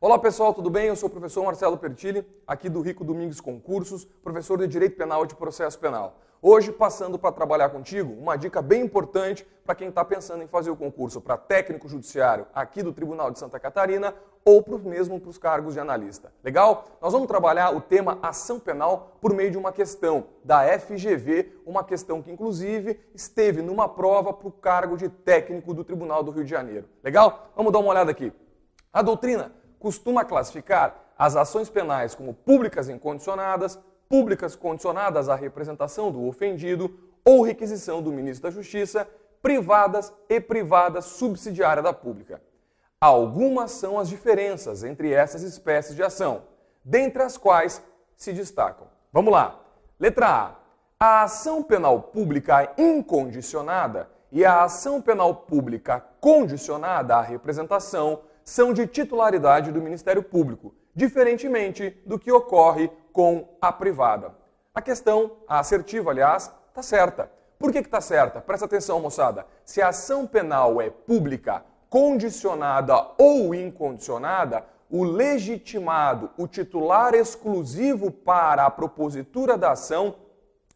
Olá pessoal, tudo bem? Eu sou o professor Marcelo Pertilli, aqui do Rico Domingues Concursos, professor de Direito Penal e de Processo Penal. Hoje, passando para trabalhar contigo, uma dica bem importante para quem está pensando em fazer o concurso para técnico judiciário aqui do Tribunal de Santa Catarina ou mesmo para os cargos de analista. Legal? Nós vamos trabalhar o tema ação penal por meio de uma questão da FGV, uma questão que inclusive esteve numa prova para o cargo de técnico do Tribunal do Rio de Janeiro. Legal? Vamos dar uma olhada aqui. A doutrina costuma classificar as ações penais como públicas incondicionadas, públicas condicionadas à representação do ofendido ou requisição do ministro da Justiça, privadas e privadas subsidiária da pública. Algumas são as diferenças entre essas espécies de ação, dentre as quais se destacam. Vamos lá. Letra A. A ação penal pública incondicionada e a ação penal pública condicionada à representação são de titularidade do Ministério Público, diferentemente do que ocorre com a privada. A questão, a assertiva, aliás, está certa. Por que está certa? Presta atenção, moçada. Se a ação penal é pública, condicionada ou incondicionada, o legitimado, o titular exclusivo para a propositura da ação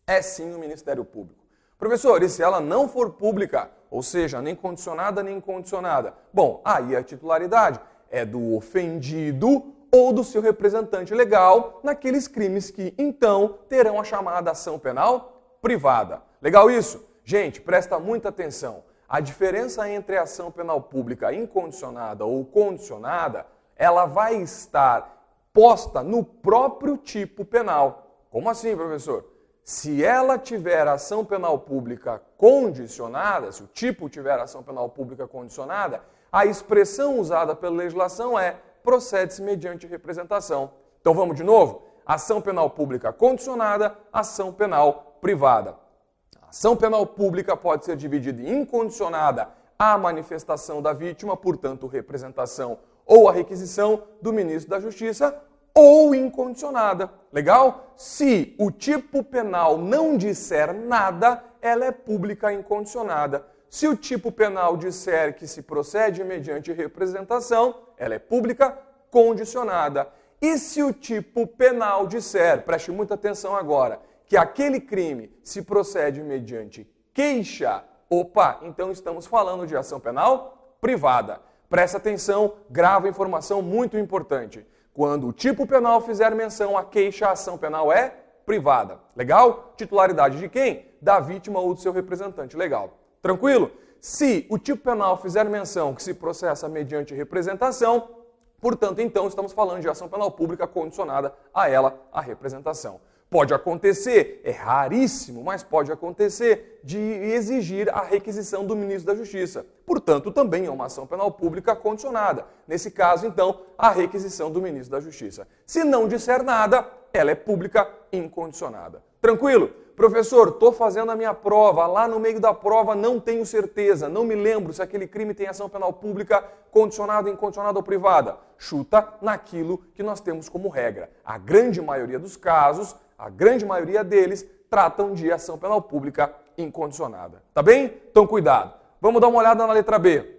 é sim o Ministério Público. Professor, e se ela não for pública, ou seja, nem condicionada nem incondicionada? Bom, aí a titularidade é do ofendido ou do seu representante legal naqueles crimes que, então, terão a chamada ação penal privada. Legal isso? Gente, presta muita atenção. A diferença entre a ação penal pública incondicionada ou condicionada, ela vai estar posta no próprio tipo penal. Como assim, professor? Se ela tiver ação penal pública condicionada, se o tipo tiver ação penal pública condicionada, a expressão usada pela legislação é procede-se mediante representação. Então vamos de novo? Ação penal pública condicionada, ação penal privada. A ação penal pública pode ser dividida em incondicionada à manifestação da vítima, portanto representação ou a requisição do ministro da Justiça, ou incondicionada. Legal? Se o tipo penal não disser nada, ela é pública incondicionada. Se o tipo penal disser que se procede mediante representação, ela é pública condicionada. E se o tipo penal disser, preste muita atenção agora, que aquele crime se procede mediante queixa, então estamos falando de ação penal privada. Presta atenção, grava informação muito importante. Quando o tipo penal fizer menção à queixa, a ação penal é privada. Legal? Titularidade de quem? Da vítima ou do seu representante legal. Tranquilo? Se o tipo penal fizer menção que se processa mediante representação, portanto, então, estamos falando de ação penal pública condicionada a ela, a representação. Pode acontecer, é raríssimo, mas pode acontecer de exigir a requisição do ministro da Justiça. Portanto, também é uma ação penal pública condicionada. Nesse caso, então, a requisição do ministro da Justiça. Se não disser nada, ela é pública incondicionada. Tranquilo? Professor, estou fazendo a minha prova, lá no meio da prova não tenho certeza, não me lembro se aquele crime tem ação penal pública condicionada, incondicionada ou privada. Chuta naquilo que nós temos como regra. A grande maioria dos casos, a grande maioria deles, tratam de ação penal pública incondicionada. Tá bem? Então cuidado. Vamos dar uma olhada na letra B.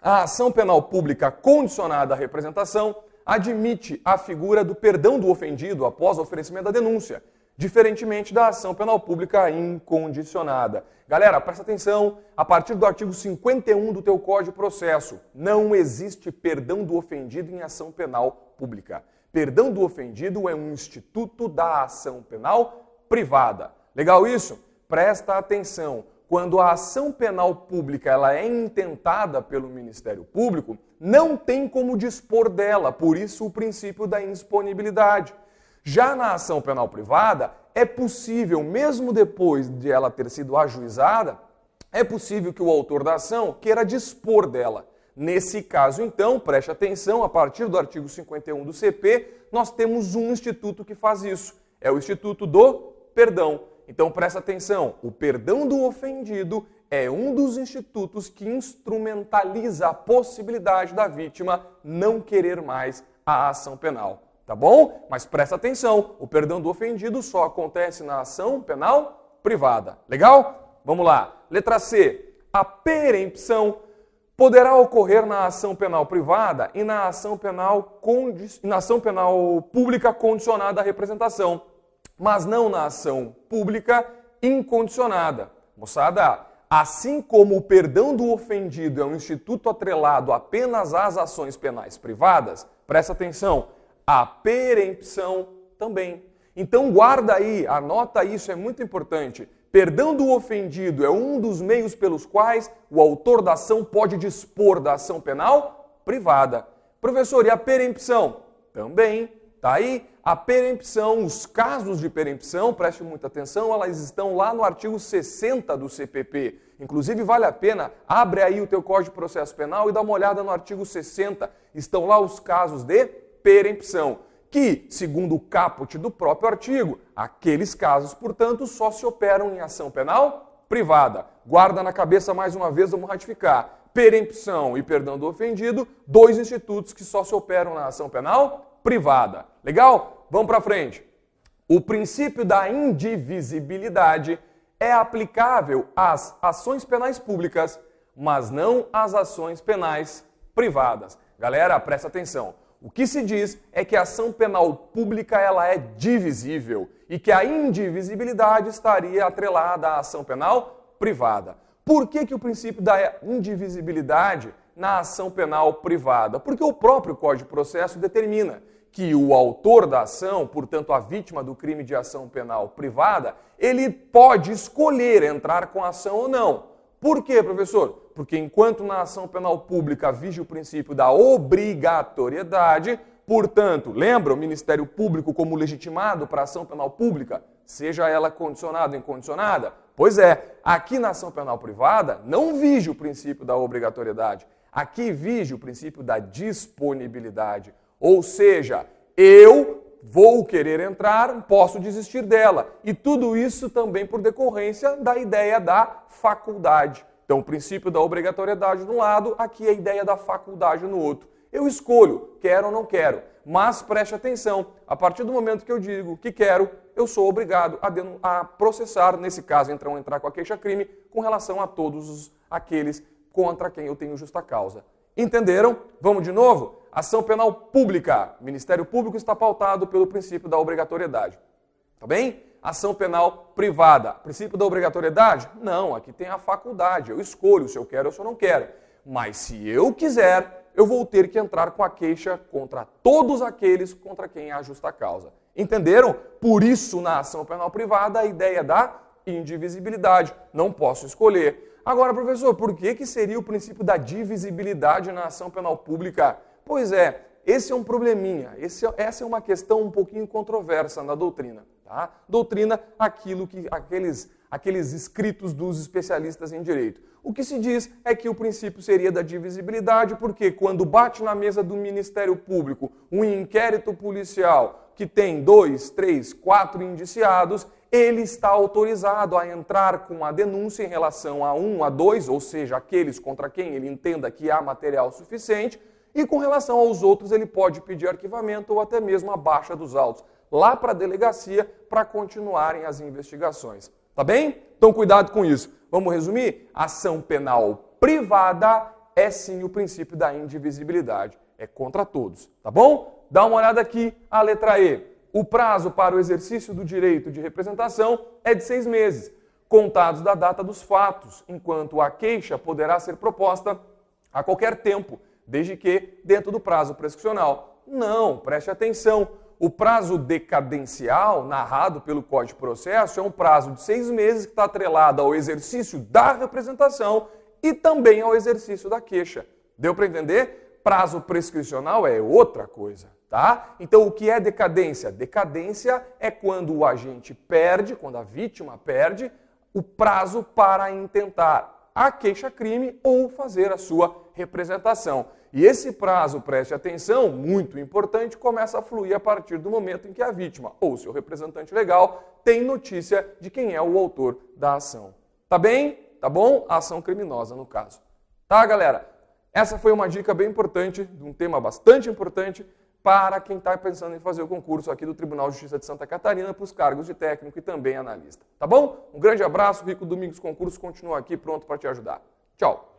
A ação penal pública condicionada à representação admite a figura do perdão do ofendido após o oferecimento da denúncia, diferentemente da ação penal pública incondicionada. Galera, presta atenção, a partir do artigo 51 do teu Código de Processo, não existe perdão do ofendido em ação penal pública. Perdão do ofendido é um instituto da ação penal privada. Legal isso? Presta atenção. Quando a ação penal pública ela é intentada pelo Ministério Público, não tem como dispor dela, por isso o princípio da indisponibilidade. Já na ação penal privada, é possível, mesmo depois de ela ter sido ajuizada, é possível que o autor da ação queira dispor dela. Nesse caso, então, preste atenção, a partir do artigo 51 do CP, nós temos um instituto que faz isso. É o Instituto do Perdão. Então, presta atenção, o perdão do ofendido é um dos institutos que instrumentaliza a possibilidade da vítima não querer mais a ação penal. Tá bom? Mas presta atenção, o perdão do ofendido só acontece na ação penal privada. Legal? Vamos lá. Letra C. A perempção poderá ocorrer na ação penal privada e na ação penal pública condicionada à representação, mas não na ação pública incondicionada. Moçada, assim como o perdão do ofendido é um instituto atrelado apenas às ações penais privadas, presta atenção, a perempção também. Então guarda aí, anota isso, é muito importante. Perdão do ofendido é um dos meios pelos quais o autor da ação pode dispor da ação penal privada. Professor, e a perempção? Também. Tá aí? A perempção, os casos de perempção, preste muita atenção, elas estão lá no artigo 60 do CPP. Inclusive, vale a pena, abre aí o teu Código de Processo Penal e dá uma olhada no artigo 60. Estão lá os casos de perempção, que, segundo o caput do próprio artigo, aqueles casos, portanto, só se operam em ação penal privada. Guarda na cabeça mais uma vez, vamos ratificar. Perempção e perdão do ofendido, dois institutos que só se operam na ação penal privada. Legal? Vamos para frente. O princípio da indivisibilidade é aplicável às ações penais públicas, mas não às ações penais privadas. Galera, presta atenção. O que se diz é que a ação penal pública ela é divisível e que a indivisibilidade estaria atrelada à ação penal privada. Por que o princípio da indivisibilidade na ação penal privada? Porque o próprio Código de Processo determina que o autor da ação, portanto a vítima do crime de ação penal privada, ele pode escolher entrar com a ação ou não. Por quê, professor? Porque enquanto na ação penal pública vige o princípio da obrigatoriedade, portanto, lembra o Ministério Público como legitimado para a ação penal pública, seja ela condicionada ou incondicionada? Pois é, aqui na ação penal privada não vige o princípio da obrigatoriedade, aqui vige o princípio da disponibilidade. Ou seja, eu vou querer entrar, posso desistir dela. E tudo isso também por decorrência da ideia da faculdade. Então, o princípio da obrigatoriedade de um lado, aqui a ideia da faculdade no outro. Eu escolho, quero ou não quero. Mas preste atenção, a partir do momento que eu digo que quero, eu sou obrigado a processar, nesse caso, entrar com a queixa-crime, com relação a todos aqueles contra quem eu tenho justa causa. Entenderam? Vamos de novo? Ação penal pública. O Ministério Público está pautado pelo princípio da obrigatoriedade. Tá bem? Ação penal privada. Princípio da obrigatoriedade? Não, aqui tem a faculdade. Eu escolho se eu quero ou se eu não quero. Mas se eu quiser, eu vou ter que entrar com a queixa contra todos aqueles contra quem há justa causa. Entenderam? Por isso, na ação penal privada, a ideia da indivisibilidade. Não posso escolher. Agora, professor, por que seria o princípio da divisibilidade na ação penal pública? Pois é, esse é um probleminha, essa é uma questão um pouquinho controversa na doutrina. Tá? Doutrina, aqueles escritos dos especialistas em direito. O que se diz é que o princípio seria da divisibilidade, porque quando bate na mesa do Ministério Público um inquérito policial que tem 2, 3, 4 indiciados, ele está autorizado a entrar com a denúncia em relação a 1, a 2, ou seja, aqueles contra quem ele entenda que há material suficiente, e com relação aos outros ele pode pedir arquivamento ou até mesmo a baixa dos autos, lá para a delegacia para continuarem as investigações. Tá bem? Então cuidado com isso. Vamos resumir? Ação penal privada é sim o princípio da indivisibilidade. É contra todos. Tá bom? Dá uma olhada aqui, a letra E. O prazo para o exercício do direito de representação é de 6 meses, contados da data dos fatos, enquanto a queixa poderá ser proposta a qualquer tempo, desde que dentro do prazo prescricional. Não, preste atenção. O prazo decadencial, narrado pelo Código de Processo, é um prazo de 6 meses que está atrelado ao exercício da representação e também ao exercício da queixa. Deu para entender? Prazo prescricional é outra coisa, tá? Então, o que é decadência? Decadência é quando o agente perde, quando a vítima perde, o prazo para intentar a queixa-crime ou fazer a sua representação. E esse prazo, preste atenção, muito importante, começa a fluir a partir do momento em que a vítima ou seu representante legal tem notícia de quem é o autor da ação. Tá bem? Tá bom? A ação criminosa, no caso. Tá, galera? Essa foi uma dica bem importante, de um tema bastante importante para quem está pensando em fazer o concurso aqui do Tribunal de Justiça de Santa Catarina para os cargos de técnico e também analista. Tá bom? Um grande abraço, Rico Domingos Concurso continua aqui pronto para te ajudar. Tchau!